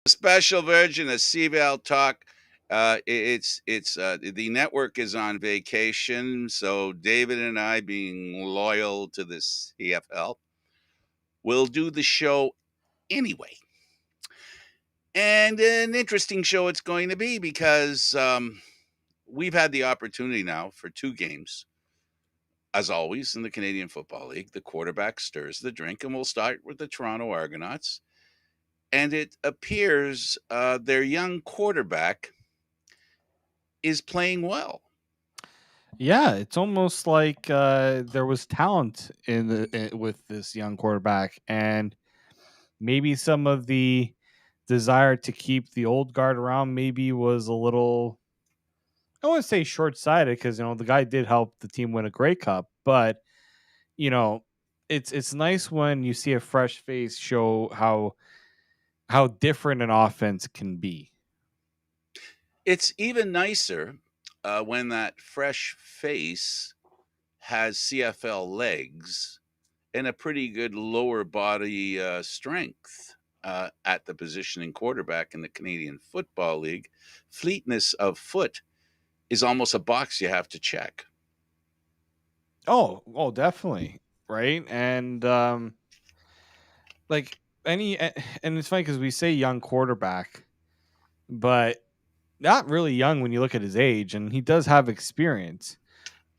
Special version of CFL Talk. It's the network is on vacation, so David and I, being loyal to the CFL, will do the show anyway. And an interesting show it's going to be because we've had the opportunity now for two games. As always in the Canadian Football League, the quarterback stirs the drink, and we'll start with the Toronto Argonauts. And it appears their young quarterback is playing well. Yeah, it's almost like there was talent with this young quarterback, and maybe some of the desire to keep the old guard around maybe was a little, I wouldn't say short sighted, because the guy did help the team win a Grey Cup, but you know it's nice when you see a fresh face show how different an offense can be. It's even nicer when that fresh face has CFL legs and a pretty good lower body strength at the position in quarterback in the Canadian Football League. Fleetness of foot is almost a box you have to check. Oh, definitely, right. And like and it's funny because we say young quarterback, but not really young when you look at his age, and he does have experience.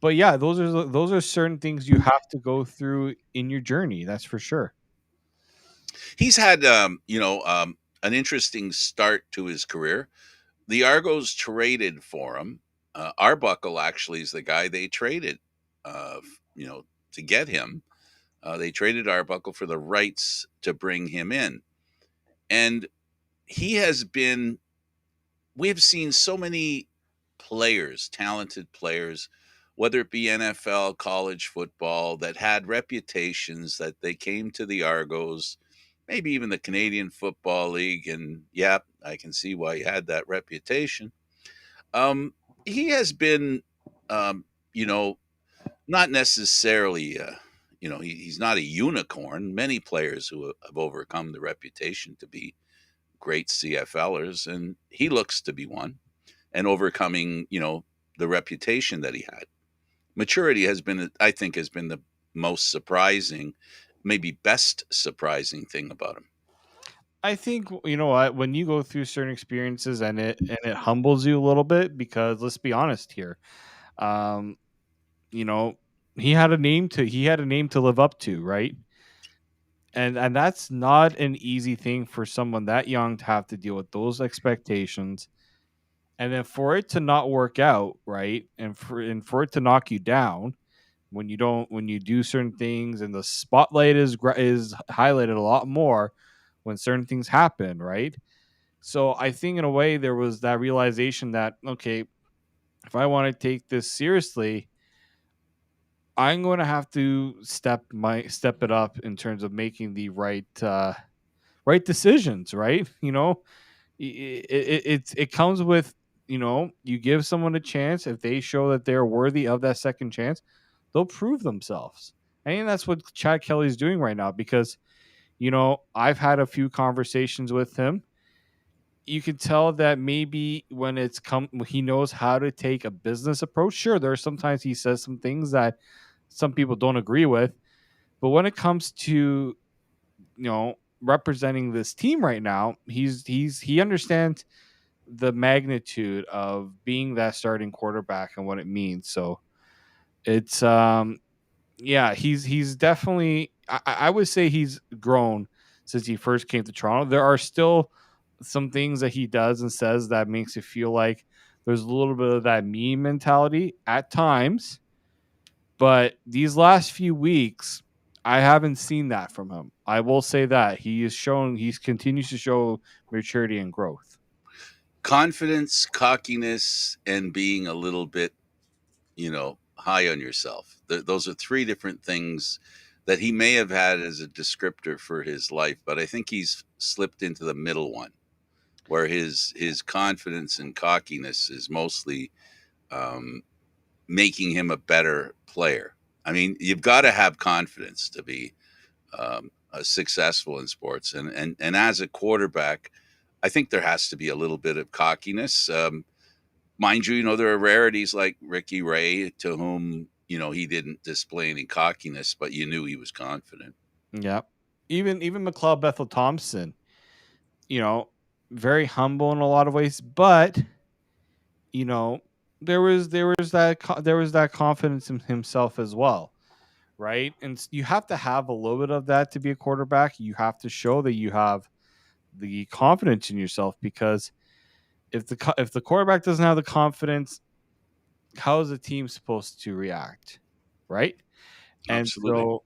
But yeah, those are certain things you have to go through in your journey. That's for sure. He's had, an interesting start to his career. The Argos traded for him. Arbuckle actually is the guy they traded, to get him. They traded Arbuckle for the rights to bring him in. And he has been, we've seen so many players, talented players, whether it be NFL, college football, that had reputations that they came to the Argos, maybe even the Canadian Football League. And yeah, I can see why he had that reputation. Um, he has been, um, you know, not necessarily, he's not a unicorn. Many players who have overcome the reputation to be great CFLers, and he looks to be one, and overcoming, the reputation that he had. Maturity has been, I think, has been the most surprising, maybe best surprising thing about him. I think you know what, when you go through certain experiences and it humbles you a little bit, because let's be honest here, um, you know, he had a name to live up to, right? And that's not an easy thing for someone that young to have to deal with those expectations, and then for it to not work out, right? And for it to knock you down when you do certain things, and the spotlight is highlighted a lot more when certain things happen, right? So I think in a way there was that realization that, okay, if I want to take this seriously, I'm going to have to step it up in terms of making the right decisions, right? It comes with, you give someone a chance. If they show that they're worthy of that second chance, they'll prove themselves. I think that's what Chad Kelly's doing right now, because I've had a few conversations with him. You can tell that maybe he knows how to take a business approach. Sure, there are sometimes he says some things that some people don't agree with, but when it comes to representing this team right now, he understands the magnitude of being that starting quarterback and what it means. So it's yeah, he's definitely, I would say he's grown since he first came to Toronto. There are still some things that he does and says that makes it feel like there's a little bit of that me mentality at times, but these last few weeks I haven't seen that from him. I will say that he continues to show maturity and growth. Confidence, cockiness, and being a little bit, high on yourself. Those are three different things that he may have had as a descriptor for his life, but I think he's slipped into the middle one, where his confidence and cockiness is mostly um, making him a better player. I mean, you've got to have confidence to be successful in sports, and as a quarterback, I think there has to be a little bit of cockiness. Mind you, there are rarities like Ricky Ray, to whom he didn't display any cockiness, but you knew he was confident. Yeah. Even McLeod Bethel Thompson, you know, very humble in a lot of ways, but you know, there was that confidence in himself as well, right? And you have to have a little bit of that to be a quarterback. You have to show that you have the confidence in yourself, because if the quarterback doesn't have the confidence, how is the team supposed to react, right? And Absolutely. so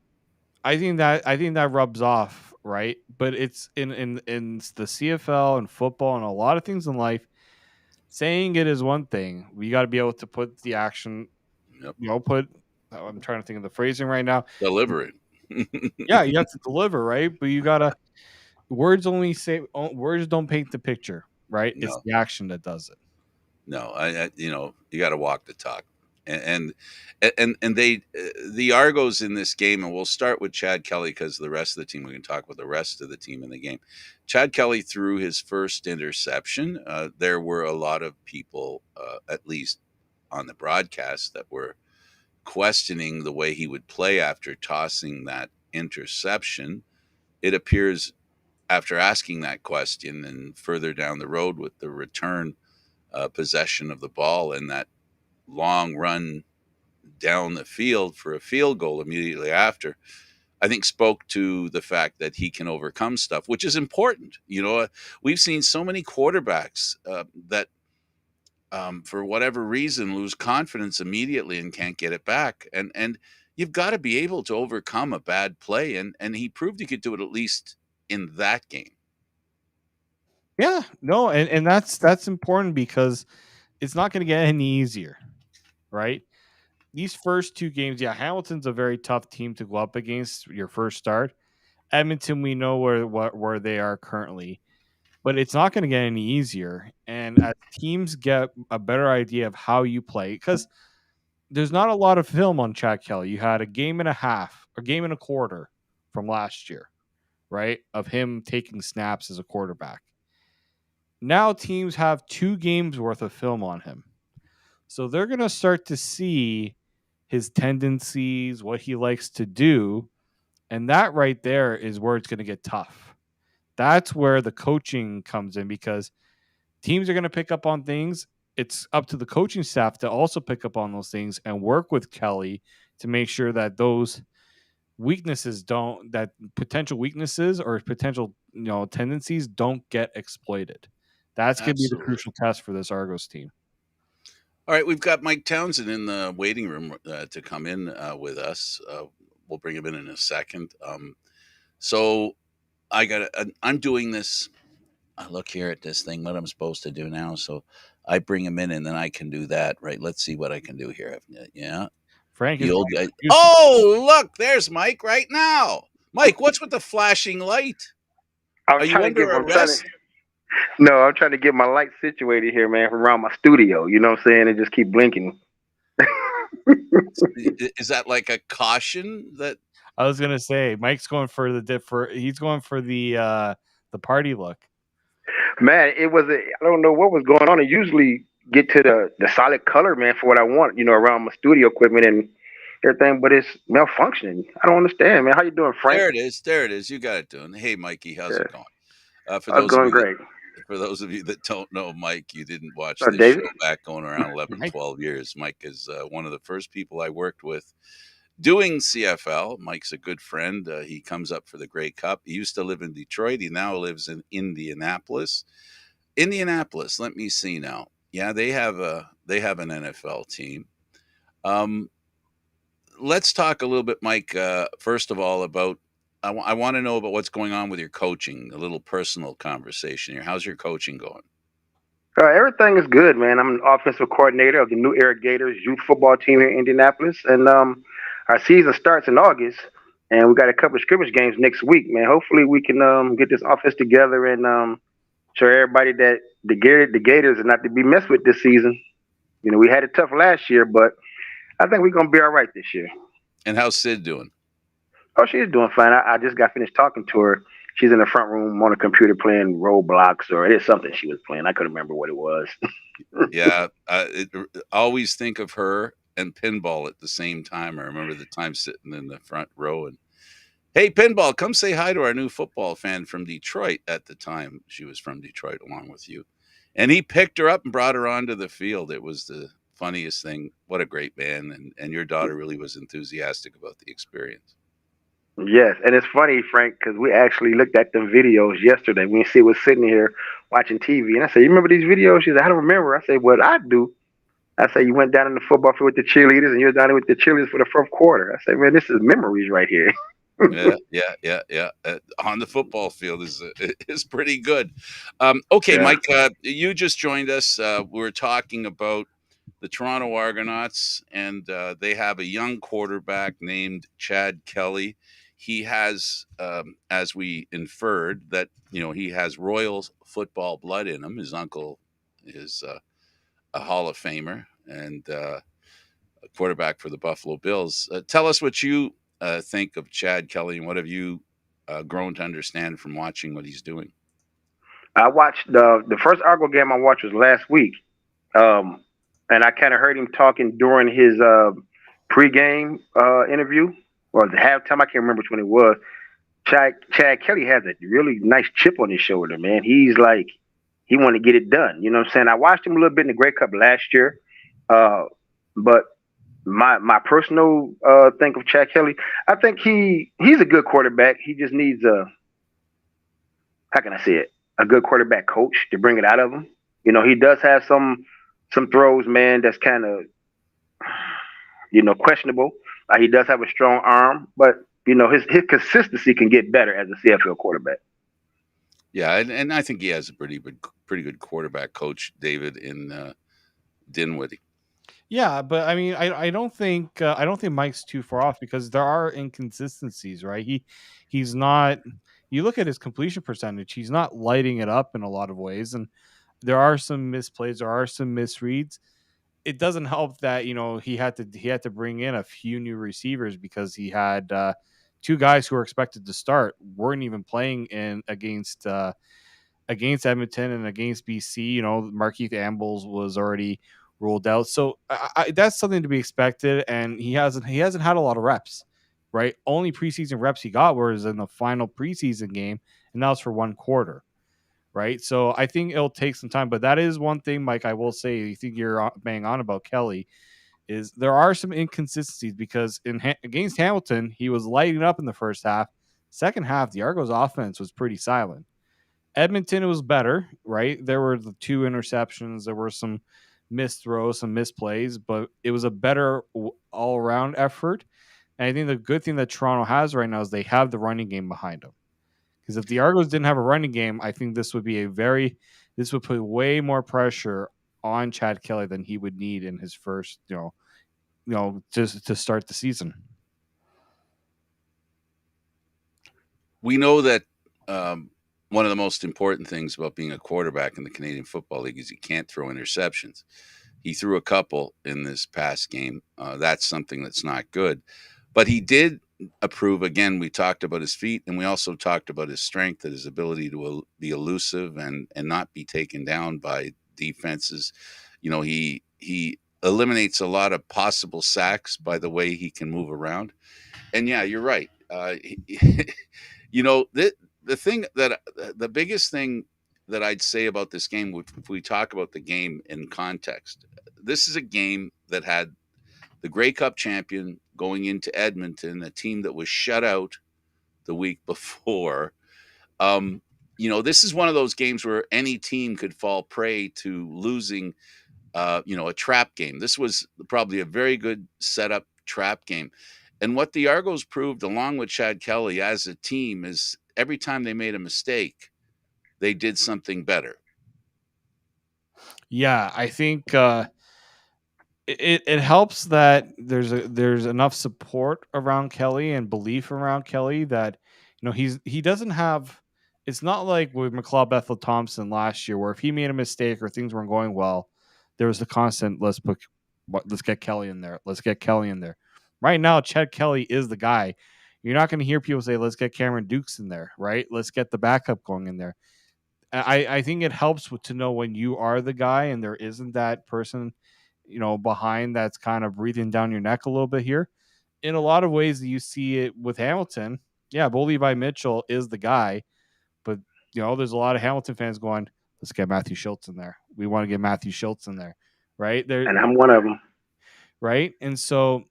I think that rubs off, right? But it's in the CFL and football and a lot of things in life. Saying it is one thing. We got to be able to put the action. Yep. Put. I'm trying to think of the phrasing right now. Deliver it. Yeah, you have to deliver, right? But you gotta words don't paint the picture, right? It's No, the action that does it. no. You got to walk the talk, and and they the Argos in this game, and we'll start with Chad Kelly because the rest of the team we can talk about the rest of the team in the game. Chad Kelly threw his first interception. There were a lot of people, at least on the broadcast, that were questioning the way he would play after tossing that interception. It appears after asking that question and further down the road with the return possession of the ball and that long run down the field for a field goal immediately after, I think spoke to the fact that he can overcome stuff, which is important. We've seen so many quarterbacks that, for whatever reason, lose confidence immediately and can't get it back. And you've got to be able to overcome a bad play, and he proved he could do it at least in that game. Yeah, no, and that's important because it's not going to get any easier, right? These first two games, yeah, Hamilton's a very tough team to go up against your first start. Edmonton, we know where they are currently, but it's not going to get any easier. And as teams get a better idea of how you play, because there's not a lot of film on Chad Kelly. You had a game and a half, a game and a quarter from last year, right? Of him taking snaps as a quarterback. Now teams have 2 games worth of film on him. So they're going to start to see his tendencies, what he likes to do. And that right there is where it's going to get tough. That's where the coaching comes in, because teams are going to pick up on things. It's up to the coaching staff to also pick up on those things and work with Kelly to make sure that those that potential weaknesses or potential tendencies don't get exploited. That's going to be the Absolutely. crucial test for this Argos team. All right, we've got Mike Townsend in the waiting room to come in with us. We'll bring him in a second. So I'm doing this. I look here at this thing, what I'm supposed to do now. So I bring him in, and then I can do that. Right? Let's see what I can do here. Yeah, Frank the is old guy. going to Oh, look, there's Mike right now. Mike, what's with the flashing light? I'm Are you trying to under get. I'm trying to. arrest? No, I'm trying to get my light situated here, man, around my studio. You know what I'm saying? And just keep blinking. Is that like a caution that? I was gonna say Mike's going for he's going for the party look. Man, it was. I don't know what was going on. I usually get to the solid color, man, for what I want. Around my studio equipment and everything, but it's malfunctioning. I don't understand, man. How you doing, Frank? There it is. There it is. You got it doing. Hey, Mikey, how's it Yeah, going? For I was those of going you that great. don't know Mike, you didn't watch Oh, this David. show back going around 11, Mike, 12 years. Mike is one of the first people I worked with doing CFL. Mike's a good friend. He comes up for the Grey Cup. He used to live in Detroit. He now lives in Indianapolis. Indianapolis. Let me see now. Yeah, they have an NFL team. Um, let's talk a little bit, Mike. First of all, about I want to know about what's going on with your coaching. A little personal conversation here. How's your coaching going? Everything is good, man. I'm an offensive coordinator of the New Era Gators youth football team here in Indianapolis, and our season starts in August, and we got a couple of scrimmage games next week, man. Hopefully, we can get this offense together and show everybody that the Gators are not to be messed with this season. We had it tough last year, but I think we're gonna be all right this year. And how's Sid doing? Oh, she's doing fine. I just got finished talking to her she's in the front room on a computer playing Roblox, or it is something she was playing. I couldn't remember what it was. Yeah, always think of her and pinball at the same time. I remember the time sitting in the front row and, hey, pinball, come say hi to our new football fan from Detroit. At the time, she was from Detroit along with you, and he picked her up and brought her onto the field. It was the funniest thing. What a great man, and your daughter really was enthusiastic about the experience. Yes, and it's funny, Frank, because we actually looked at the videos yesterday. Me and she was sitting here watching TV, and I said, "You remember these videos?" She said, "I don't remember." I said, "Well, I do." I said, "You went down in the football field with the cheerleaders, and you were down there with the cheerleaders for the fourth quarter." I said, "Man, this is memories right here." Yeah, yeah, yeah, yeah. On the football field is is pretty good. Okay, Yeah. Mike, you just joined us. We're talking about the Toronto Argonauts, and they have a young quarterback named Chad Kelly. He has, as we inferred, that he has Royals football blood in him. His uncle is a Hall of Famer and a quarterback for the Buffalo Bills. Tell us what you think of Chad Kelly, and what have you grown to understand from watching what he's doing? I watched the first Argo game I watched was last week, um, and I kind of heard him talking during his pregame interview or the halftime. I can't remember which one it was. Chad Kelly has a really nice chip on his shoulder, man. He's like he want to get it done. You know what I'm saying? I watched him a little bit in the Grey Cup last year, uh, but my personal think of Chad Kelly, I think he's a good quarterback. He just needs a how can I say it a good quarterback coach to bring it out of him. You know, he does have some throws, man, that's kind of questionable. He does have a strong arm, but his consistency can get better as a CFL quarterback. Yeah, and I think he has a pretty good quarterback coach, David, in Dinwiddie. Yeah, but I mean, I don't think Mike's too far off because there are inconsistencies, right? He's not. You look at his completion percentage; he's not lighting it up in a lot of ways, and there are some misplays, there are some misreads. It doesn't help that he had to bring in a few new receivers because he had two guys who were expected to start weren't even playing in against Edmonton and against BC. Markeith Ambles was already ruled out, so that's something to be expected. And he hasn't had a lot of reps, right? Only preseason reps he got was in the final preseason game, and that was for one quarter, right? So I think it'll take some time, but that is one thing, Mike. I will say, you think you're bang on about Kelly is there are some inconsistencies because against Hamilton, he was lighting up in the first half. Second half, the Argos offense was pretty silent. Edmonton, it was better, right? There were the two interceptions. There were some missed throws, some misplays, but it was a better all around effort. And I think the good thing that Toronto has right now is they have the running game behind them. Because if the Argos didn't have a running game, I think this would put way more pressure on Chad Kelly than he would need in his first, just to start the season. We know that one of the most important things about being a quarterback in the Canadian Football League is you can't throw interceptions. He threw a couple in this past game. That's something that's not good. But he did approve. Again, we talked about his feet, and we also talked about his strength and his ability to be elusive and not be taken down by defenses. He eliminates a lot of possible sacks by the way he can move around. And yeah, you're right. The thing that the biggest thing that I'd say about this game, if we talk about the game in context, this is a game that had the Grey Cup champion going into Edmonton, a team that was shut out the week before. This is one of those games where any team could fall prey to losing, a trap game. This was probably a very good setup trap game. And what the Argos proved, along with Chad Kelly as a team, is every time they made a mistake, they did something better. Yeah, I think it helps that there's enough support around Kelly and belief around Kelly that he doesn't have. It's not like with McLeod Bethel Thompson last year, where if he made a mistake or things weren't going well, there was a constant let's get Kelly in there. Let's get Kelly in there. Right now, Chad Kelly is the guy. You're not going to hear people say, "Let's get Cameron Dukes in there," right? Let's get the backup going in there. I think it helps to know when you are the guy and there isn't that person, behind that's kind of breathing down your neck a little bit here. In a lot of ways, you see it with Hamilton. Yeah, Bo Levi Mitchell is the guy, but there's a lot of Hamilton fans going, "Let's get Matthew Schultz in there. We want to get Matthew Schultz in there," right? There, And I'm one of them. right, and so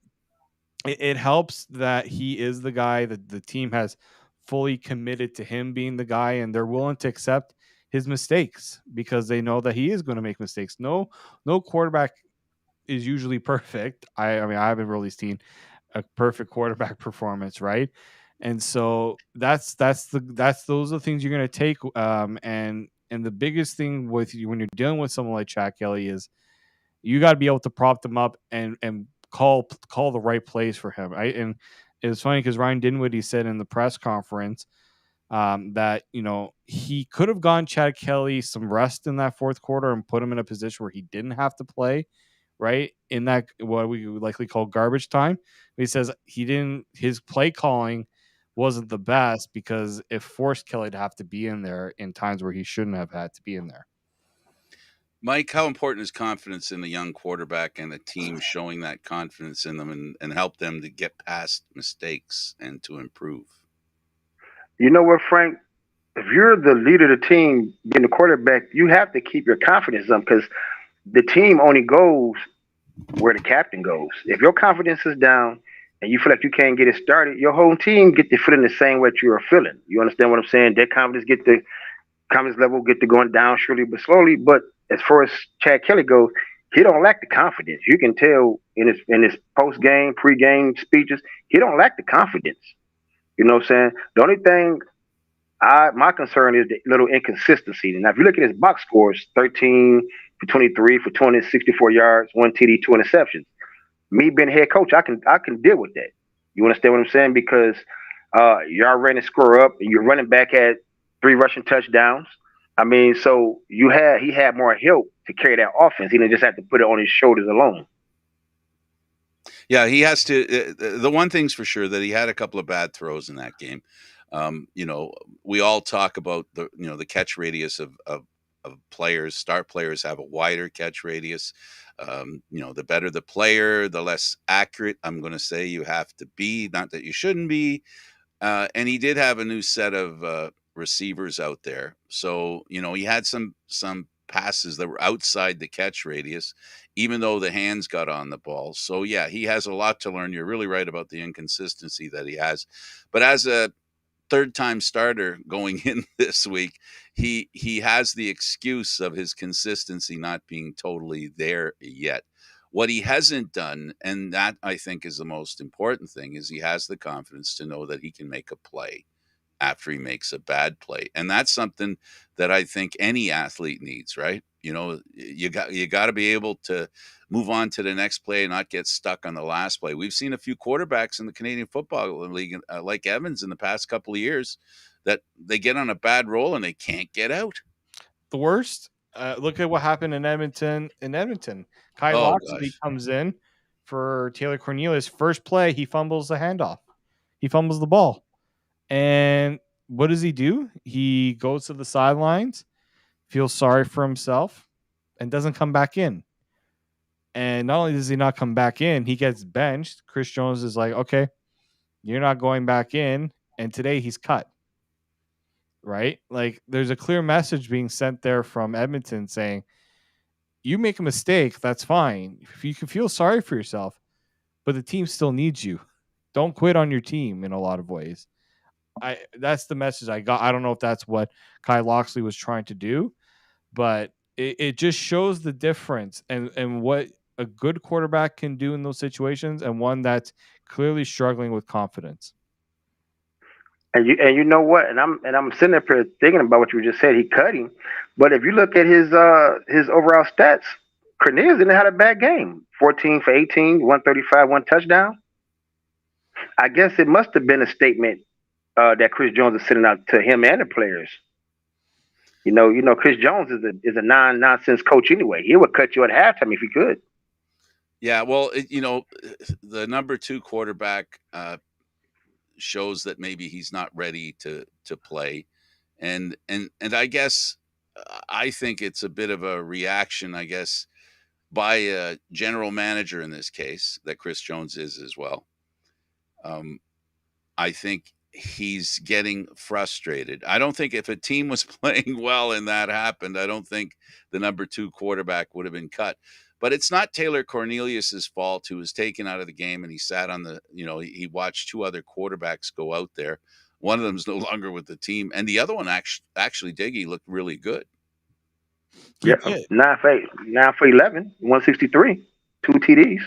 it helps that he is the guy that the team has fully committed to him being the guy, and they're willing to accept his mistakes because they know that he is going to make mistakes. No quarterback is usually perfect. I mean, I haven't really seen a perfect quarterback performance, right? And so that's those are the things you're going to take. And the biggest thing with you when you're dealing with someone like Chad Kelly is you got to be able to prop them up and call the right plays for him. Right? And it was funny because Ryan Dinwiddie said in the press conference that he could have gone Chad Kelly some rest in that fourth quarter and put him in a position where he didn't have to play right in that what we would likely call garbage time. He says he didn't. His play calling wasn't the best because it forced Kelly to have to be in there in times where he shouldn't have had to be in there. Mike, how important is confidence in the young quarterback and the team showing that confidence in them and help them to get past mistakes and to improve? You know what, Frank? If you're the leader of the team, being the quarterback, you have to keep your confidence up because the team only goes where the captain goes. If your confidence is down and you feel like you can't get it started, your whole team get to feeling the same way you are feeling. You understand what I'm saying? Their confidence level get to going down surely but slowly. But as far as Chad Kelly goes, he don't lack the confidence. You can tell in his post game, pre game speeches, he don't lack the confidence. You know what I'm saying? The only thing my concern is the little inconsistency. Now, if you look at his box scores, 13 for 23 for 264 yards, one TD, two interceptions. Me being head coach, I can deal with that. You understand what I'm saying? Because y'all ran and score up, and your running back had three rushing touchdowns. I mean, so he had more help to carry that offense. He didn't just have to put it on his shoulders alone. Yeah, he has to. The one thing's for sure that he had a couple of bad throws in that game. You know, we all talk about the catch radius of players. Star players have a wider catch radius. The better the player, the less accurate I'm going to say you have to be. Not that you shouldn't be. And he did have a new set of receivers out there, so he had some passes that were outside the catch radius, even though the hands got on the ball. So yeah, he has a lot to learn. You're really right about the inconsistency that he has, but as a third time starter going in this week, he has the excuse of his consistency not being totally there yet. What he hasn't done, and that I think is the most important thing, is he has the confidence to know that he can make a play after he makes a bad play. And that's something that I think any athlete needs, right? You got to be able to move on to the next play and not get stuck on the last play. We've seen a few quarterbacks in the Canadian Football League, like Evans, in the past couple of years, that they get on a bad roll and they can't get out. The worst. Look at what happened in Edmonton. Kyle Oh Loxley gosh. comes in for Taylor Cornelius. First play, he fumbles the handoff. He fumbles the ball. And what does he do? He goes to the sidelines, feels sorry for himself, and doesn't come back in. And not only does he not come back in, he gets benched. Chris Jones is like, okay, you're not going back in. And today he's cut. Right? Like there's a clear message being sent there from Edmonton saying, you make a mistake, that's fine. If you can feel sorry for yourself, but the team still needs you. Don't quit on your team in a lot of ways. That's the message I got. I don't know if that's what Kyle Loxley was trying to do, but it just shows the difference and what a good quarterback can do in those situations and one that's clearly struggling with confidence. And you know what? And I'm sitting up here thinking about what you just said. He cut him, but if you look at his overall stats, Cornelius didn't have a bad game. 14 for 18, 135, one touchdown. I guess it must have been a statement that Chris Jones is sending out to him and the players. Chris Jones is a non-nonsense coach anyway. He would cut you at halftime if he could. Yeah, well, the number two quarterback shows that maybe he's not ready to play, and I guess I think it's a bit of a reaction, I guess, by a general manager in this case that Chris Jones is as well. Um, I think he's getting frustrated. I don't think if a team was playing well and that happened, I don't think the number two quarterback would have been cut. But it's not Taylor Cornelius's fault, who was taken out of the game and he sat on the, he watched two other quarterbacks go out there. One of them's no longer with the team, and the other one actually Diggy looked really good. He Yeah, did. 9 for 11, 163, two TDs.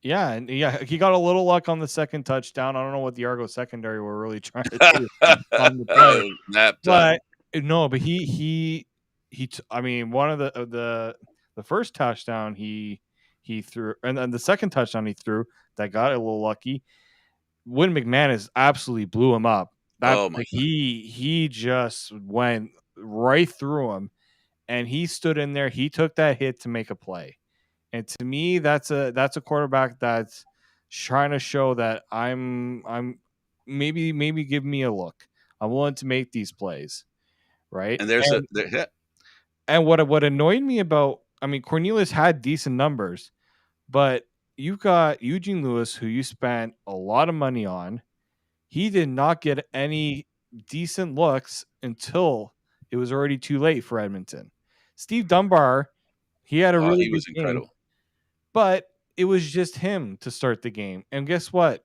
Yeah, and he got a little luck on the second touchdown. I don't know what the Argo secondary were really trying to do on the play, Nap time. but no, but I mean, one of the first touchdown he threw, and then the second touchdown he threw that got a little lucky. Win McManus absolutely blew him up. That Oh my God. he just went right through him, and he stood in there. He took that hit to make a play. And to me, that's a quarterback that's trying to show that I'm maybe give me a look. I'm willing to make these plays, right? And there's a there, And what annoyed me about, I mean, Cornelius had decent numbers, but you've got Eugene Lewis, who you spent a lot of money on. He did not get any decent looks until it was already too late for Edmonton. Steve Dunbar, he had a really he good was game, incredible. but it was just him to start the game. And guess what?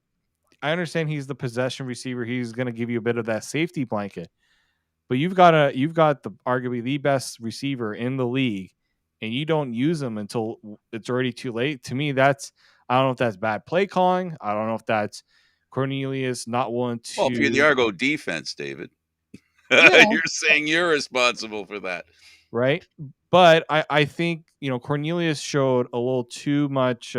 I understand he's the possession receiver. He's going to give you a bit of that safety blanket. But you've got the arguably the best receiver in the league, and you don't use him until it's already too late. To me, that's, I don't know if that's bad play calling. I don't know if that's Cornelius not willing Well, if you're the to. Argo defense, David, Yeah, you're saying you're responsible for that. right? But I think, Cornelius showed a little too much.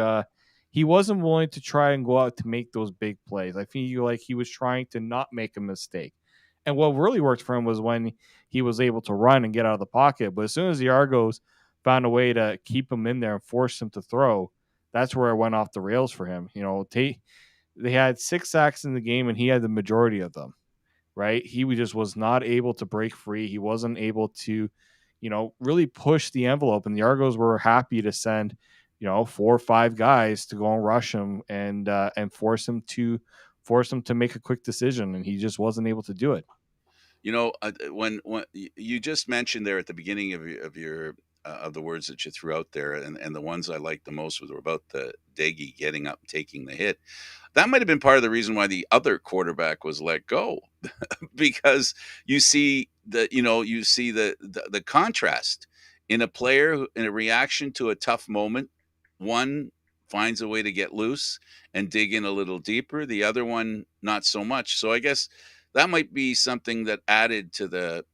He wasn't willing to try and go out to make those big plays. I feel like he was trying to not make a mistake. And what really worked for him was when he was able to run and get out of the pocket. But as soon as the Argos found a way to keep him in there and force him to throw, that's where it went off the rails for him. They had 6 sacks in the game, and he had the majority of them. Right? He just was not able to break free. He wasn't able to, really push the envelope. And the Argos were happy to send, 4 or 5 guys to go and rush him and force him to make a quick decision. And he just wasn't able to do it. When you just mentioned there at the beginning of the words that you threw out there, and the ones I liked the most were about the Daggy getting up, taking the hit. That might have been part of the reason why the other quarterback was let go, because you see the contrast in a player in a reaction to a tough moment. One finds a way to get loose and dig in a little deeper. The other one, not so much. So I guess that might be something that added to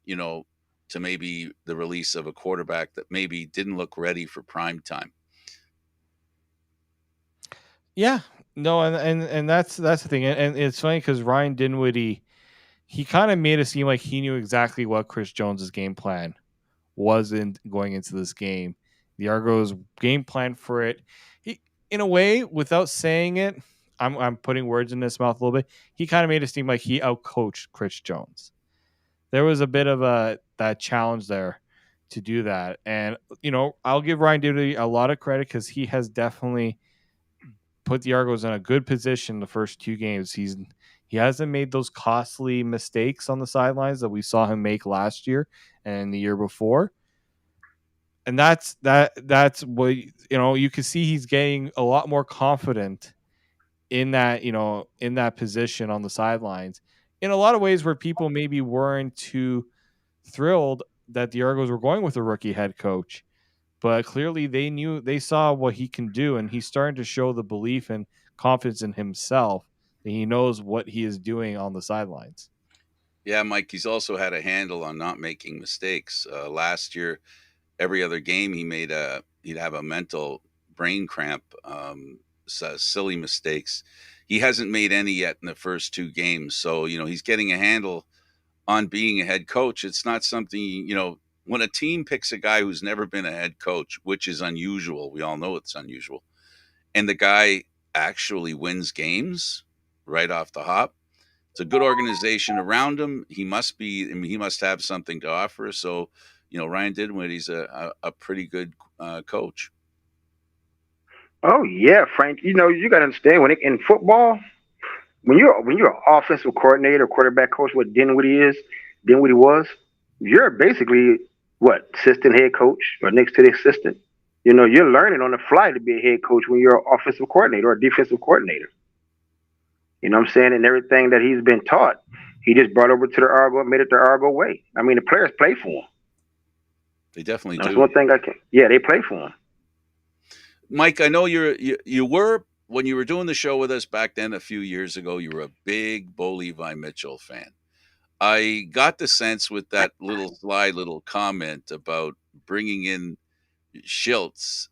to maybe the release of a quarterback that maybe didn't look ready for prime time. Yeah, no, and that's the thing, and it's funny because Ryan Dinwiddie, he kind of made it seem like he knew exactly what Chris Jones's game plan wasn't going into this game. The Argos game plan for it, in a way, without saying it, I'm putting words in his mouth a little bit. He kind of made it seem like he outcoached Chris Jones. There was a bit of that challenge there to do that, and I'll give Ryan Dinwiddie a lot of credit because he has definitely put the Argos in a good position the first 2 games. He hasn't made those costly mistakes on the sidelines that we saw him make last year and the year before. And that's what you can see he's getting a lot more confident in that position on the sidelines. In a lot of ways where people maybe weren't too thrilled that the Argos were going with a rookie head coach, but clearly they saw what he can do, and he's starting to show the belief and confidence in himself that he knows what he is doing on the sidelines. Yeah, Mike, he's also had a handle on not making mistakes. Last year, every other game he'd have a mental brain cramp, silly mistakes. He hasn't made any yet in the first 2 games, so he's getting a handle on being a head coach. It's not something when a team picks a guy who's never been a head coach, which is unusual. We all know it's unusual, and the guy actually wins games right off the hop. It's a good organization around him. I mean, he must have something to offer. So, Ryan Dinwiddie's a pretty good coach. Oh yeah, Frank. You got to understand in football, when you're an offensive coordinator, quarterback coach, what Dinwiddie was, you're basically what assistant head coach or next to the assistant. You're learning on the fly to be a head coach when you're an offensive coordinator or a defensive coordinator. You know what I'm saying? And everything that he's been taught, he just brought over to the Argo and made it the Argo way. I mean, the players play for him. They definitely That's do. one thing I can. Yeah, they play for him. Mike, I know you were when you were doing the show with us back then a few years ago. You were a big Bo Levi Mitchell fan. I got the sense with that little sly little comment about bringing in Schiltz,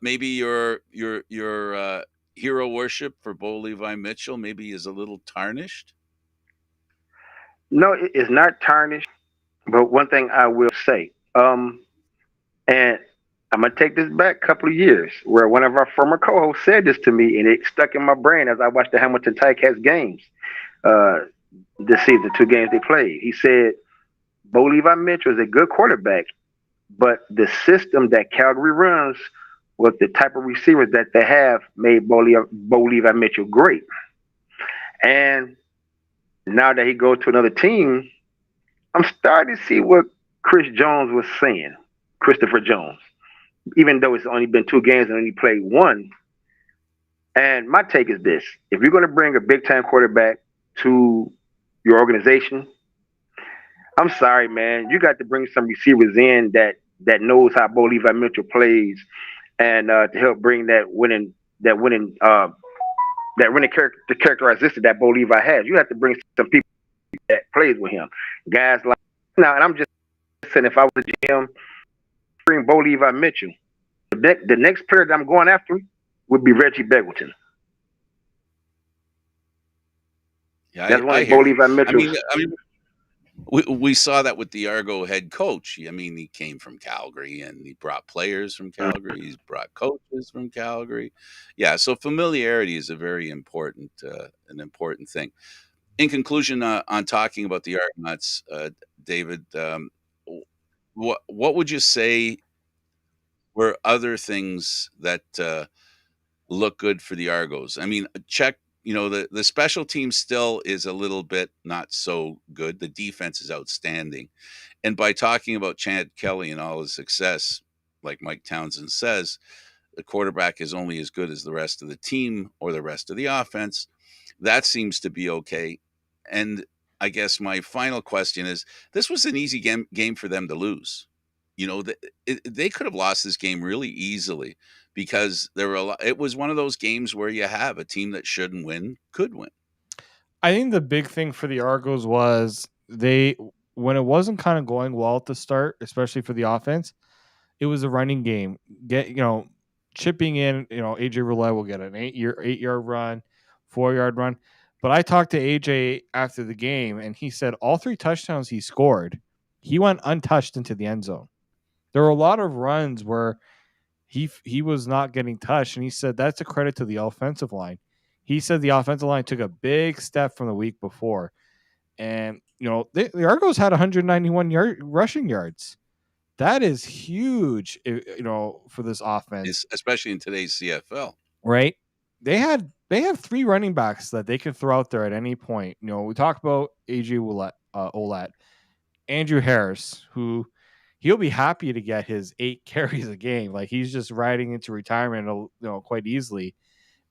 maybe your hero worship for Bo Levi Mitchell maybe is a little tarnished. No, it's not tarnished. But one thing I will say, and I'm gonna take this back a couple of years, where one of our former co-hosts said this to me, and it stuck in my brain as I watched the Hamilton Ticats games uh, this season, 2 games they played. He said, "Bo Levi Mitchell is a good quarterback, but the system that Calgary runs with the type of receivers that they have made Bo Levi Mitchell great. And now that he goes to another team, I'm starting to see what Chris Jones was saying, Christopher Jones, even though it's only been 2 games and only played one. And my take is this: if you're going to bring a big time quarterback to your organization, I'm sorry, man, you got to bring some receivers in that knows how Bo Levi Mitchell plays, and to help bring that winning the characteristic that Bo Levi has. You have to bring some people that plays with him, guys like now. And I'm just saying, if I was a GM, bring Bo Levi Mitchell. The next player that I'm going after would be Reggie Begelton. Yeah, That's one I of Bo hear you. Levi I Mitchell's. mean, we saw that with the Argo head coach. I mean, he came from Calgary and he brought players from Calgary. He's brought coaches from Calgary. Yeah, so familiarity is a very important an important thing. In conclusion, on talking about the Argonauts, David, what would you say were other things that look good for the Argos? I mean, check. The special team still is a little bit not so good. The defense is outstanding. And by talking about Chad Kelly and all his success, like Mike Townsend says, the quarterback is only as good as the rest of the team or the rest of the offense. That seems to be okay. And I guess my final question is this was an easy game for them to lose. They could have lost this game really easily because it was one of those games where you have a team that shouldn't win could win. I think the big thing for the Argos was they when it wasn't kind of going well at the start, especially for the offense, it was a running game. Chipping in, AJ Roulette will get an 8-yard run, 4-yard run. But I talked to AJ after the game and he said all 3 touchdowns he scored, he went untouched into the end zone. There were a lot of runs where he was not getting touched, and he said that's a credit to the offensive line. He said the offensive line took a big step from the week before, and the Argos had 191 rushing yards. That is huge, for this offense, Especially in today's CFL. right? They have 3 running backs that they can throw out there at any point. We talk about AJ Olat, Andrew Harris, who he'll be happy to get his 8 carries a game. Like he's just riding into retirement, quite easily.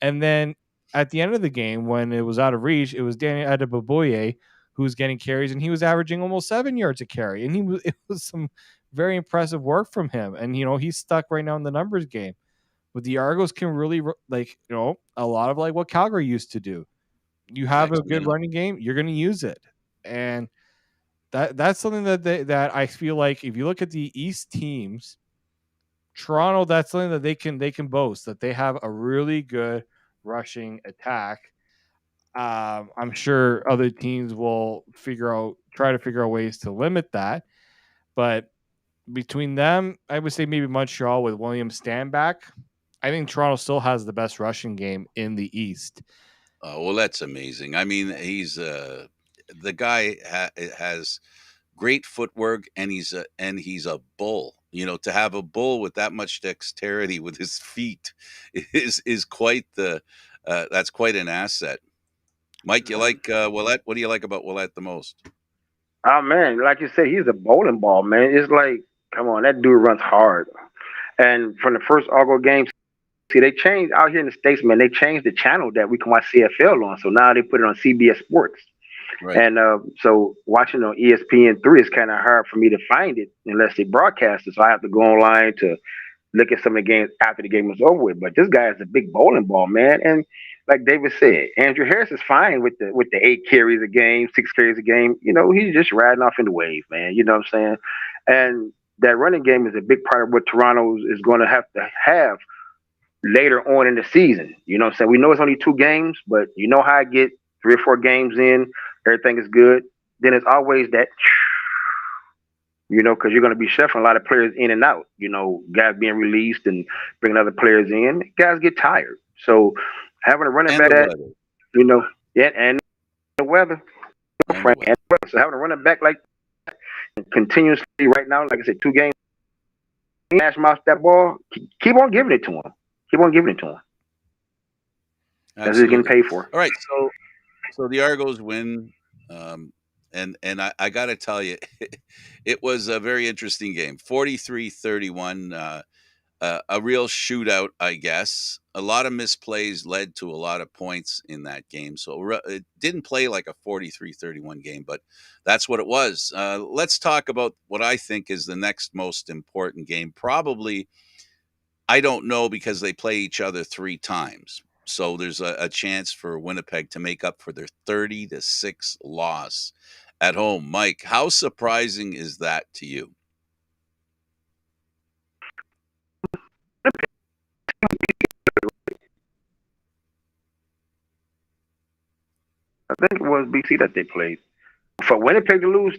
And then at the end of the game, when it was out of reach, it was Danny Adebaboye who was getting carries, and he was averaging almost 7 yards a carry. And it was some very impressive work from him. And he's stuck right now in the numbers game. But the Argos can really a lot of like what Calgary used to do. You have a good Excellent. running game, you're going to use it, and that's something that I feel like if you look at the East teams, Toronto, that's something that they can boast that they have a really good rushing attack. I'm sure other teams will try to figure out ways to limit that, but between them, I would say maybe Montreal with William Stanback. I think Toronto still has the best rushing game in the East. Oh, well, that's amazing. I mean, he's the guy has great footwork, and he's a bull. You know, to have a bull with that much dexterity with his feet is quite the that's quite an asset. Mike, you like Willette? What do you like about Willette the most? Oh man, like you said, he's a bowling ball, man. It's like, come on, that dude runs hard. And from the first Argo game, see, they changed out here in the States, man. They changed the channel that we can watch CFL on. So now they put it on CBS Sports. Right. And so watching on ESPN3 is kind of hard for me to find it unless they broadcast it. So I have to go online to look at some of the games after the game was over with. But this guy is a big bowling ball, man. And like David said, Andrew Harris is fine with the 8 carries a game, 6 carries a game. You know, he's just riding off in the wave, man. You know what I'm saying? And that running game is a big part of what Toronto is going to have later on in the season. You know what I'm saying? We know it's only 2 games, but you know how I get 3 or 4 games in, everything is good. Then it's always that, because you're going to be shuffling a lot of players in and out. Guys being released and bringing other players in. Guys get tired. So having a running And back the that, weather. yeah, and the weather, And the Frank, weather. and the weather. So having a running back like continuously right now, like I said, 2 games, smash mouth that ball, keep on giving it to him. Keep on giving it to him. That's what he's getting Absolutely. paid for. All right. So the Argos win. Um, and I got to tell you, it was a very interesting game. 43-31. A real shootout, I guess. A lot of misplays led to a lot of points in that game. So it didn't play like a 43-31 game, but that's what it was. Let's talk about what I think is the next most important game. Probably, I don't know, because they play each other 3 times. So there's a chance for Winnipeg to make up for their 30-6 loss at home. Mike, how surprising is that to you? I think it was BC that they played. For Winnipeg to lose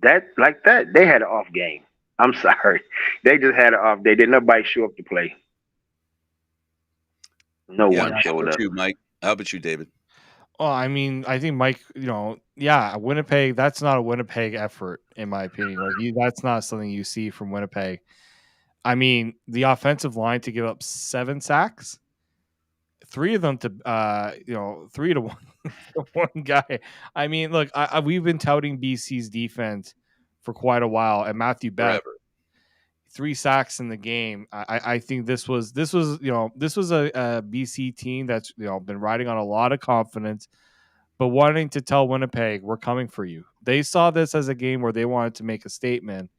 that, they had an off game. I'm sorry. They just had an off day. Did nobody show up to play? No Yeah. one Yeah. How showed about up. you, Mike? How about you, David? Well, I mean, I think Mike, yeah, Winnipeg, that's not a Winnipeg effort, in my opinion. That's not something you see from Winnipeg. I mean, the offensive line to give up 7 sacks, 3 of them to, 3 to 1, to one guy. I mean, look, we've been touting BC's defense for quite a while, and Matthew Best, Forever. 3 sacks in the game. I think this was a BC team that's been riding on a lot of confidence, but wanting to tell Winnipeg, we're coming for you. They saw this as a game where they wanted to make a statement.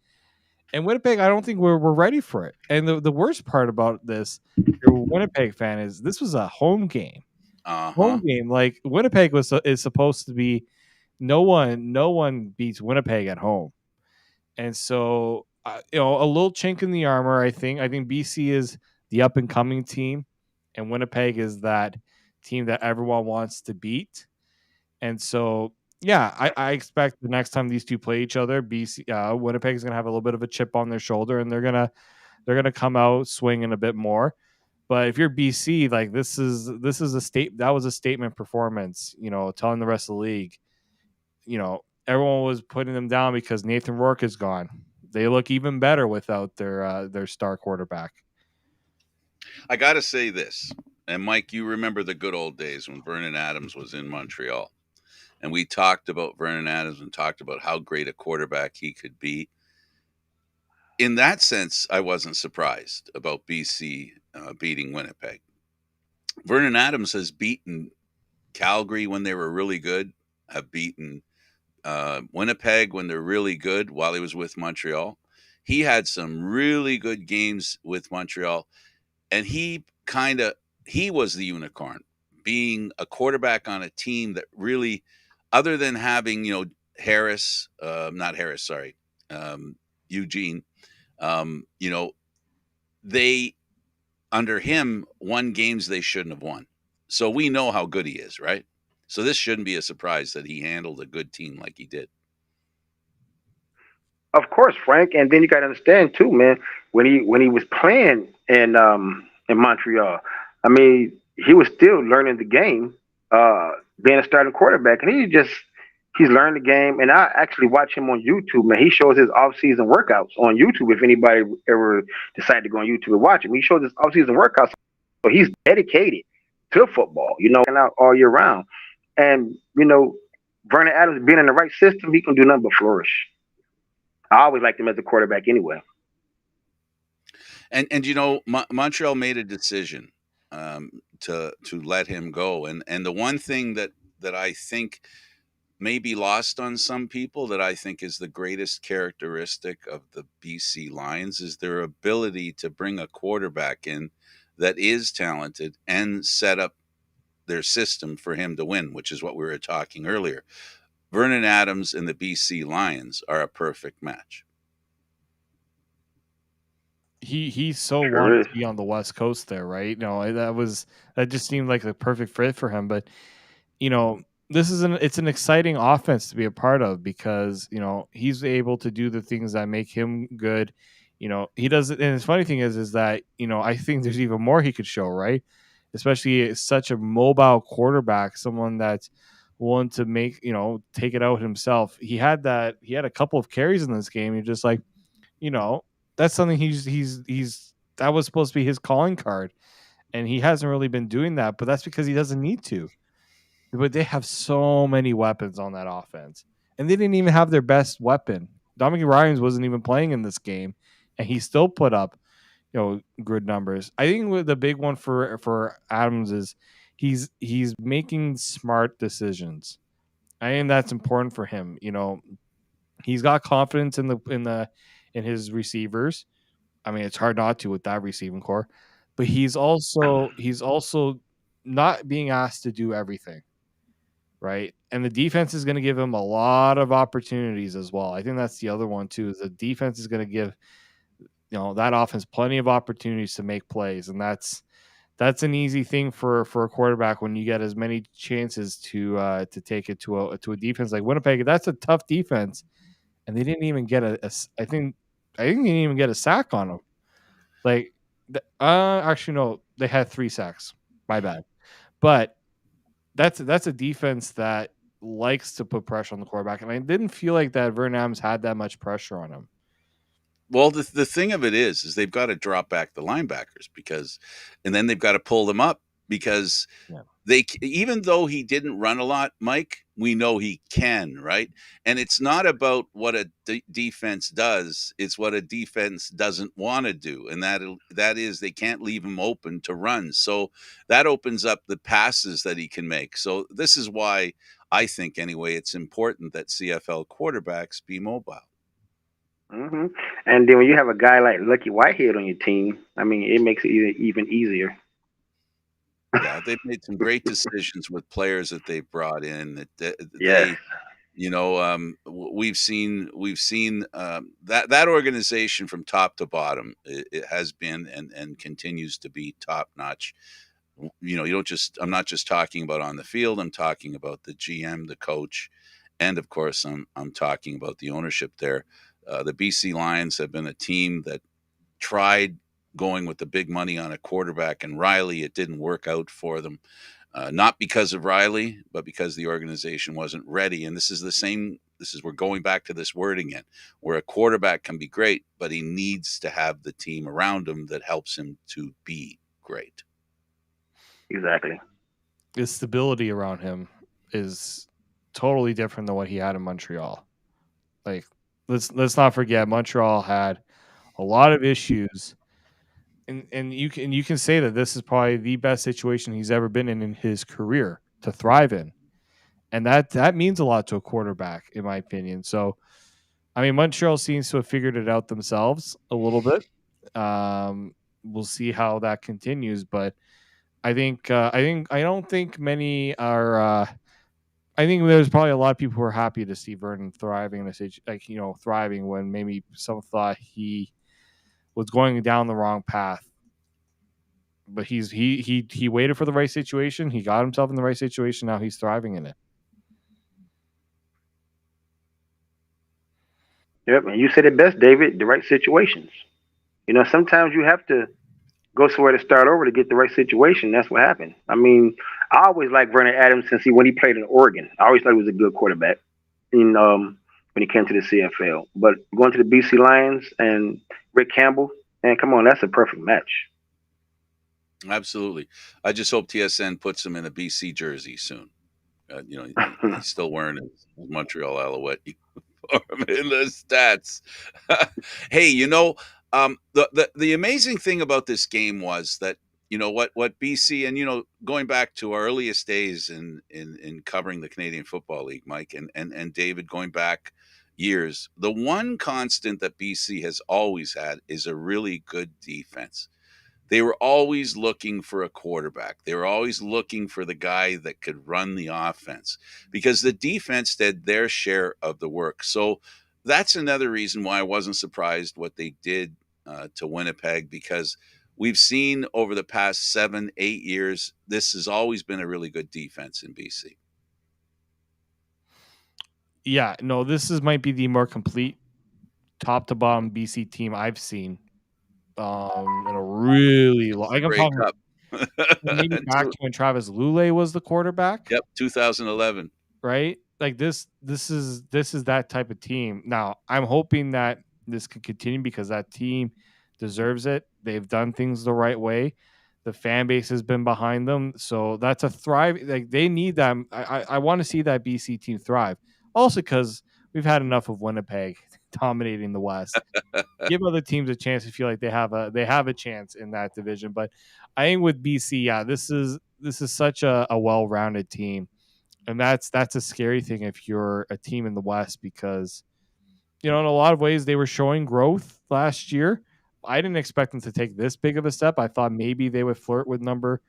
And Winnipeg, I don't think we're ready for it. And the worst part about this, if you're a Winnipeg fan, is this was a home game. Uh-huh. Home game. Like Winnipeg is supposed to be no one beats Winnipeg at home. And so a little chink in the armor, I think. I think BC is the up and coming team, and Winnipeg is that team that everyone wants to beat. And so, yeah, I expect the next time these two play each other, Winnipeg is going to have a little bit of a chip on their shoulder, and they're gonna come out swinging a bit more. But if you're BC, like that was a statement performance. Telling the rest of the league, everyone was putting them down because Nathan Rourke is gone. They look even better without their star quarterback. I got to say this, and Mike, you remember the good old days when Vernon Adams was in Montreal, and we talked about Vernon Adams and talked about how great a quarterback he could be. In that sense, I wasn't surprised about BC beating Winnipeg. Vernon Adams has beaten Calgary when they were really good, have beaten Winnipeg when they're really good while he was with Montreal. He had some really good games with Montreal, and he was the unicorn, being a quarterback on a team that really, other than having Harris, not Harris, sorry, Eugene, you know they under him won games they shouldn't have won. So we know how good he is, right? So this shouldn't be a surprise that he handled a good team like he did. Of course, Frank. And then you got to understand too, man. When he was playing in Montreal, I mean, he was still learning the game. being a starting quarterback, and he's learned the game. And I actually watch him on YouTube. Man, he shows his off-season workouts on YouTube. If anybody ever decided to go on YouTube and watch him, he shows his off-season workouts. So he's dedicated to football. Out all year round. And Vernon Adams being in the right system, he can do nothing but flourish. I always liked him as a quarterback anyway. And Montreal made a decision to let him go, and the one thing that I think may be lost on some people, that I think is the greatest characteristic of the BC Lions, is their ability to bring a quarterback in that is talented and set up their system for him to win, which is what we were talking earlier. Vernon Adams and the BC Lions are a perfect match. He so Sure wanted is. to be on the West Coast there, right? No, that just seemed like the perfect fit for him. But you know, it's an exciting offense to be a part of because he's able to do the things that make him good. He does it, and the funny thing is that I think there's even more he could show, right? Especially such a mobile quarterback, someone that's willing to make take it out himself. He had a couple of carries in this game. You're just like, you know, that's something he's that was supposed to be his calling card, and he hasn't really been doing that. But that's because he doesn't need to. But they have so many weapons on that offense, and they didn't even have their best weapon. Dominic Ryans wasn't even playing in this game, and he still put up good numbers. I think the big one for Adams is he's making smart decisions. I think that's important for him. He's got confidence in his receivers. I mean, it's hard not to with that receiving core, but he's also not being asked to do everything, right? And the defense is going to give him a lot of opportunities as well. I think that's the other one too. Is the defense is going to give that offense plenty of opportunities to make plays, and that's an easy thing for a quarterback when you get as many chances to take it to a defense like Winnipeg. That's a tough defense, and they didn't even get I think they didn't even get a sack on them. Like, actually no, they had 3 sacks. My bad. But that's a defense that likes to put pressure on the quarterback, and I didn't feel like that Vernon Adams had that much pressure on him. Well, the thing of it is they've got to drop back the linebackers, and then they've got to pull them up, because Yeah. even though he didn't run a lot, Mike, we know he can, right? And it's not about what a defense does; it's what a defense doesn't want to do, and that is they can't leave him open to run. So that opens up the passes that he can make. So this is why I think, anyway, it's important that CFL quarterbacks be mobile. hmm And then when you have a guy like Lucky Whitehead on your team, I mean, it makes it even easier. Yeah, they've made some great decisions with players that they've brought in. That Yes. we've seen that organization from top to bottom. It has been and continues to be top notch. You don't just. I'm not just talking about on the field. I'm talking about the GM, the coach, and of course, I'm talking about the ownership there. The BC Lions have been a team that tried going with the big money on a quarterback and Riley. It didn't work out for them, not because of Riley, but because the organization wasn't ready. And this is the same. We're going back to this word again, where a quarterback can be great, but he needs to have the team around him that helps him to be great. Exactly. The stability around him is totally different than what he had in Montreal. Like, let's not forget Montreal had a lot of issues, and you can say that this is probably the best situation he's ever been in his career to thrive in, and that means a lot to a quarterback, in my opinion. So, I mean, Montreal seems to have figured it out themselves a little bit. We'll see how that continues, but I don't think many are. I think there's probably a lot of people who are happy to see Vernon thriving in a thriving when maybe some thought he was going down the wrong path. But he waited for the right situation. He got himself in the right situation. Now he's thriving in it. Yep. And you said it best, David. The right situations. Sometimes you have to go somewhere to start over to get the right situation. That's what happened. I mean, I always liked Vernon Adams since when he played in Oregon. I always thought he was a good quarterback. In when he came to the CFL, but going to the BC Lions and Rick Campbell, man, come on, that's a perfect match. Absolutely. I just hope TSN puts him in a BC jersey soon. He's still wearing his Montreal Alouette uniform in the stats. Hey, the amazing thing about this game was that what BC, and going back to our earliest days in covering the Canadian Football League, Mike and David, going back years, the one constant that BC has always had is a really good defense. They were always looking for a quarterback. They were always looking for the guy that could run the offense because the defense did their share of the work. So that's another reason why I wasn't surprised what they did to Winnipeg, because we've seen over the past 7, 8 years, this has always been a really good defense in BC. Yeah, no, this is might be the more complete top to bottom BC team I've seen. In a really long, like I'm Grey talking Cup. maybe back to when Travis Lule was the quarterback. Yep, 2011. Right? Like this is that type of team. Now, I'm hoping that this could continue because that team deserves it. They've done things the right way. The fan base has been behind them. So that's a thrive. Like they need them. I want to see that BC team thrive. Also, because we've had enough of Winnipeg dominating the West. Give other teams a chance to feel like they have a chance in that division. But I think with BC, yeah, this is such a well rounded team, and that's a scary thing if you're a team in the West because in a lot of ways they were showing growth last year. I didn't expect them to take this big of a step. I thought maybe they would flirt with number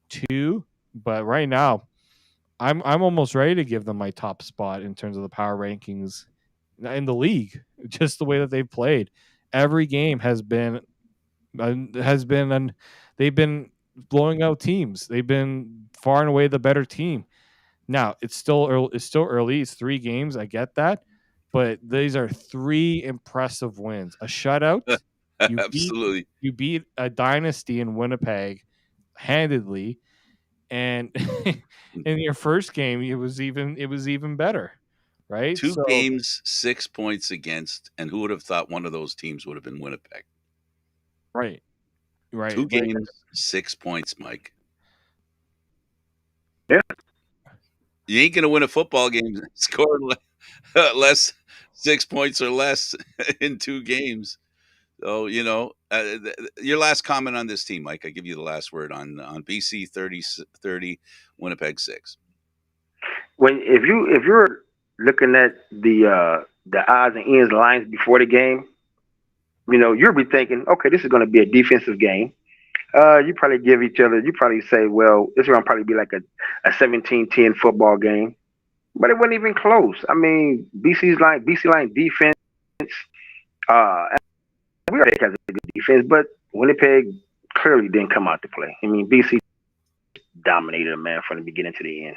2, but right now I'm almost ready to give them my top spot in terms of the power rankings in the league. Just the way that they've played, every game has been they've been blowing out teams. They've been far and away the better team. Now it's still early. It's still early. It's 3 games. I get that, but these are 3 impressive wins. A shutout. You beat Absolutely. you beat a dynasty in Winnipeg handedly, and in your first game, it was even better, right? Two So games, 6 points against, and who would have thought one of those teams would have been Winnipeg? right, right. Two Like games, 6 points, Mike. Yeah. You ain't going to win a football game scoring less 6 points or less in 2 games. So, your last comment on this team, Mike. I give you the last word on BC 30, Winnipeg 6. When if you're looking at the odds and ends lines before the game, you'll be thinking, okay, this is going to be a defensive game. You probably give each other. You probably say, well, this is going to probably be like a 17-10 football game, but it wasn't even close. I mean, BC line defense. We already has a good defense, but Winnipeg clearly didn't come out to play. I mean, BC dominated them, man, from the beginning to the end.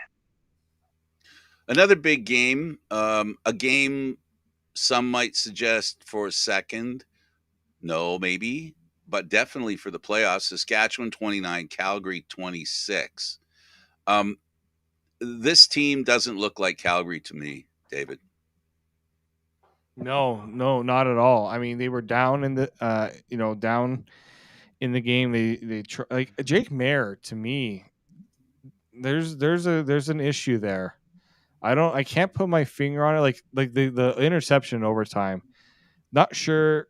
Another big game, a game some might suggest for a second. No, maybe, but definitely for the playoffs. Saskatchewan 29, Calgary 26. Um, this team doesn't look like Calgary to me, David. no, no, not at all. I mean, they were down in the down in the game. Like Jake Mayer to me. There's an issue there. I can't put my finger on it. Like the interception in overtime. Not sure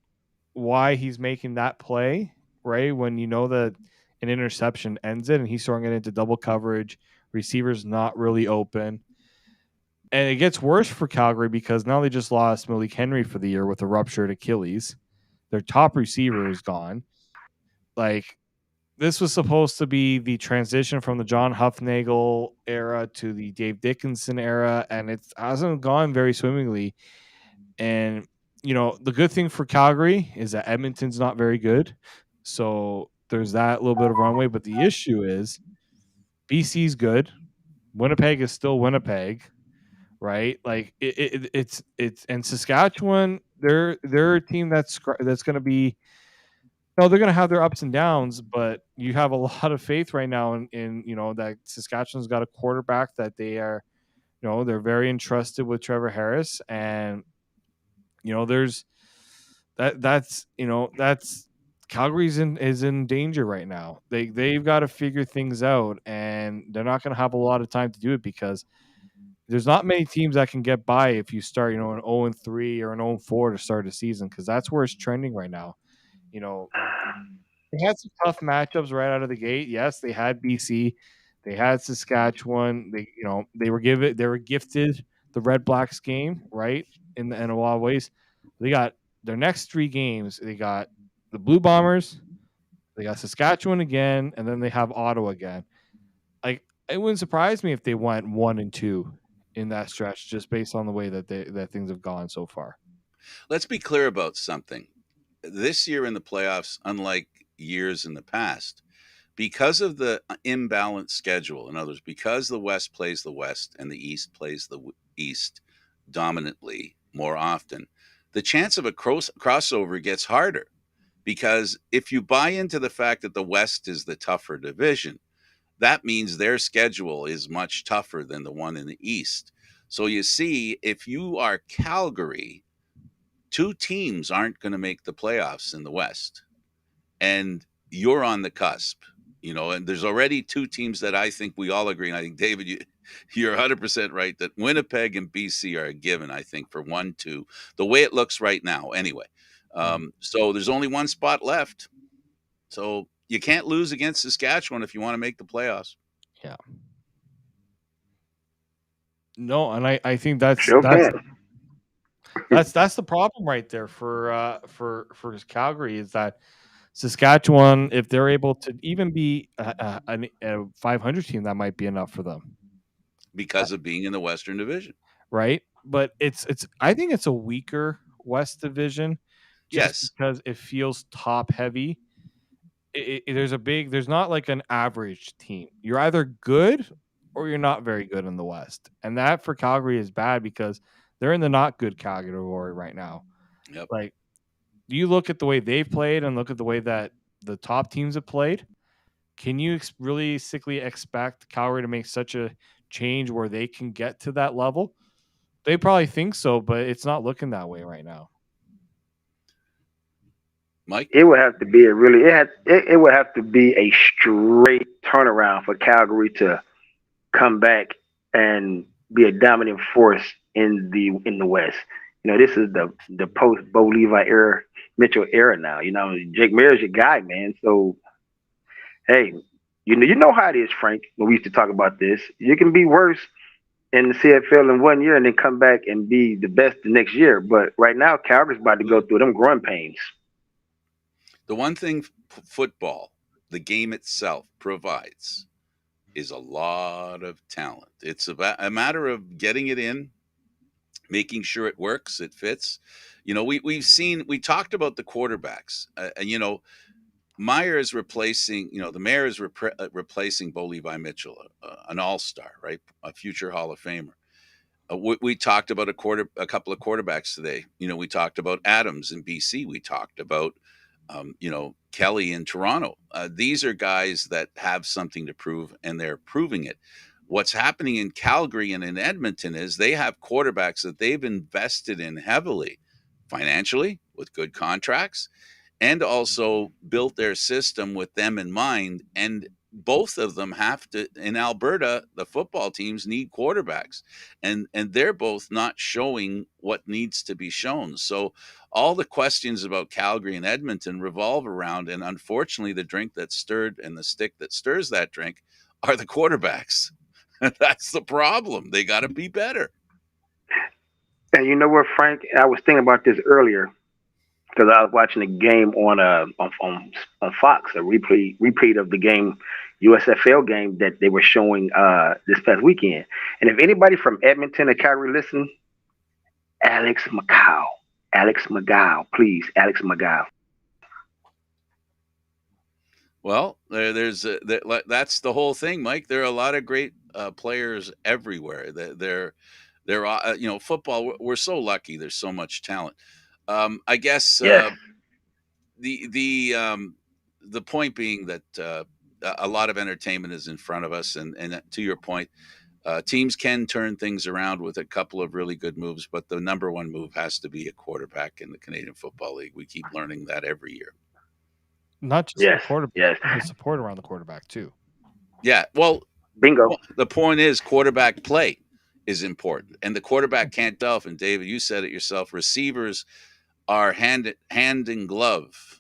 why he's making that play, right? When you know that an interception ends it and he's throwing it into double coverage, receivers not really open. And it gets worse for Calgary because now they just lost Malik Henry for the year with a ruptured Achilles. Their top receiver is gone. Like this was supposed to be the transition from the John Huffnagel era to the Dave Dickinson era, and it hasn't gone very swimmingly. And the good thing for Calgary is that Edmonton's not very good, so there's that little bit of runway. But the issue is BC's good, Winnipeg is still Winnipeg, right? Like it's and Saskatchewan, they're a team that's going to be No, they're gonna have their ups and downs, but you have a lot of faith right now in that Saskatchewan's got a quarterback that they are, they're very entrusted with Trevor Harris, and there's that's Calgary's is in danger right now. They've got to figure things out, and they're not going to have a lot of time to do it because there's not many teams that can get by if you start an 0-3 or an 0-4 to start a season, because that's where it's trending right now. You know, they had some tough matchups right out of the gate. Yes, they had BC, they had Saskatchewan. They were gifted the Red Blacks game, right? In a lot of ways, they got their next three games. They got the Blue Bombers, they got Saskatchewan again, and then they have Ottawa again. Like, it wouldn't surprise me if they went 1-2 in that stretch, just based on the way that things have gone so far. Let's be clear about something. This year in the playoffs, unlike years in the past, because of the imbalanced schedule, in other words, because the West plays the West and the East plays the East dominantly more often, the chance of a crossover gets harder. Because if you buy into the fact that the West is the tougher division, that means their schedule is much tougher than the one in the East. So you see, if you are Calgary, two teams aren't going to make the playoffs in the West, and you're on the cusp. And there's already two teams that I think we all agree. And I think, David, you're 100% right that Winnipeg and BC are a given, I think, for 1-2, the way it looks right now, anyway. So there's only one spot left. So you can't lose against Saskatchewan if you want to make the playoffs. Yeah. No, and I think that's Sure that's can. that's the problem right there for Calgary, is that Saskatchewan, if they're able to even be a 500 team, that might be enough for them, Because of being in the Western Division. right? But it's I think it's a weaker West Division, just Yes. because it feels top heavy. There's not like an average team. You're either good or you're not very good in the West, and that for Calgary is bad because they're in the not good category right now. Yep. Like, you look at the way they've played and look at the way that the top teams have played. Can you realistically expect Calgary to make such a change where they can get to that level? They probably think so, but it's not looking that way right now. Mike? It would have to be a really it would have to be a straight turnaround for Calgary to come back and be a dominant force in the West. This is the post Bo Levi era, Mitchell era now. Jake Mayer is your guy, man. So hey, you know how it is, Frank. When we used to talk about this, you can be worse in the CFL in 1 year and then come back and be the best the next year. But right now, Calgary's about to go through them growing pains. The one thing football, the game itself, provides is a lot of talent. It's about a matter of getting it in, making sure it works, it fits. We talked about the quarterbacks, and Meyer is replacing, the mayor is replacing Bo Levi Mitchell, an all-star, right? A future Hall of Famer. We talked about a couple of quarterbacks today. We talked about Adams in BC. We talked about, Kelly in Toronto. These are guys that have something to prove, and they're proving it. What's happening in Calgary and in Edmonton is they have quarterbacks that they've invested in heavily, financially, with good contracts, and also built their system with them in mind. And both of them have to, in Alberta, the football teams need quarterbacks, and they're both not showing what needs to be shown. So all the questions about Calgary and Edmonton revolve around, and unfortunately the drink that stirred and the stick that stirs that drink are the quarterbacks. That's the problem. They got to be better. And you know what, Frank? I was thinking about this earlier because I was watching a game on Fox, a repeat of the game, USFL game that they were showing this past weekend. And if anybody from Edmonton or Calgary listen, Alex McCow, Alex McGow, please, Alex McGow. Well, that's the whole thing, Mike. There are a lot of great players everywhere. Football. We're so lucky. There's so much talent. I guess Yes. the point being that a lot of entertainment is in front of us, and to your point, teams can turn things around with a couple of really good moves, but the number one move has to be a quarterback in the Canadian Football League. We keep learning that every year. Not just the Yes, quarterback, yes. the support around the quarterback too. Yeah, well, Bingo. the point is quarterback play is important, and the quarterback can't delve. And David, you said it yourself. Receivers are hand in glove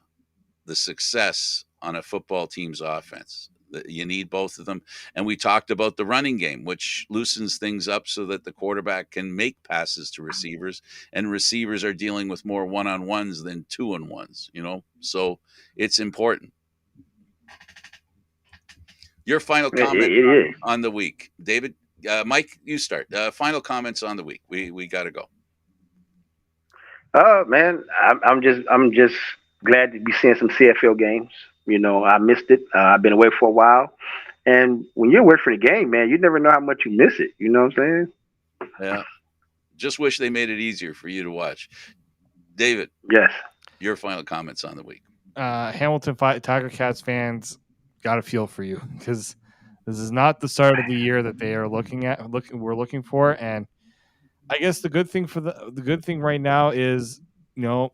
the success on a football team's offense. You need both of them. And we talked about the running game, which loosens things up so that the quarterback can make passes to receivers, and receivers are dealing with more one-on-ones than two-on-ones. So it's important. Your final comment It is. on the week, David. Mike, you start. Final comments on the week. We got to go. Man, I'm just glad to be seeing some CFL games. I missed it. I've been away for a while, and when you're away for the game, man, you never know how much you miss it. You know what I'm saying? Yeah, just wish they made it easier for you to watch. David, Yes. your final comments on the week. Hamilton Tiger Cats fans got a feel for you because this is not the start of the year that they are we're looking for. And I guess the good thing the good thing right now is, you know,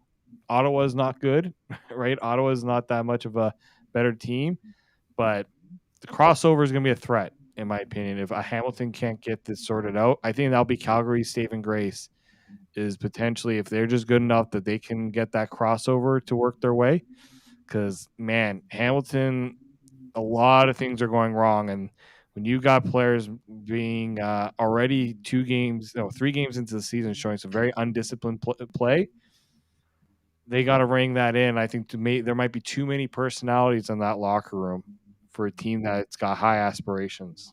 Ottawa is not good, right? Ottawa is not that much of a better team, but the crossover is going to be a threat, in my opinion. If Hamilton can't get this sorted out, I think that'll be Calgary's saving grace. Is potentially if they're just good enough that they can get that crossover to work their way. Because man, Hamilton, a lot of things are going wrong, and when you got players being already 3 games into the season showing some very undisciplined play, they got to ring that in. I think there might be too many personalities in that locker room for a team that's got high aspirations.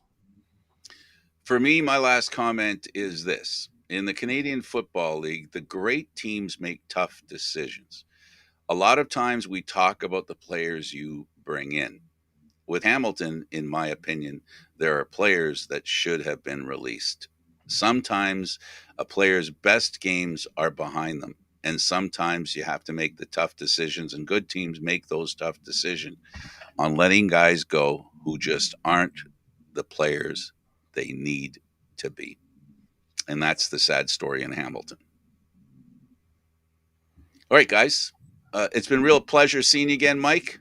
For me, my last comment is this. In the Canadian Football League, the great teams make tough decisions. A lot of times we talk about the players you bring in. With Hamilton, in my opinion, there are players that should have been released. Sometimes a player's best games are behind them, and sometimes you have to make the tough decisions, and good teams make those tough decisions on letting guys go who just aren't the players they need to be. And that's the sad story in Hamilton. All right, guys. It's been a real pleasure seeing you again, Mike.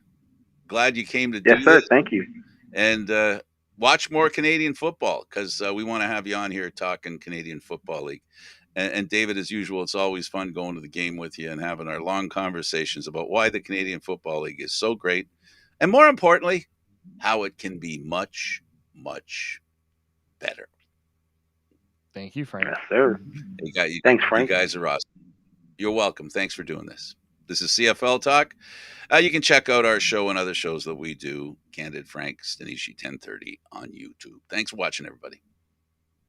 Glad you came to Yes, do sir. this. Thank you. And watch more Canadian football because we want to have you on here talking Canadian Football League. And David, as usual, it's always fun going to the game with you and having our long conversations about why the Canadian Football League is so great. And more importantly, how it can be much, much better. Thank you, Frank. Yes, sir. Thanks, You Frank. guys are awesome. You're welcome. Thanks for doing this. This is CFL Talk. You can check out our show and other shows that we do, Candid Frank, Stanishi 1030 on YouTube. Thanks for watching, everybody.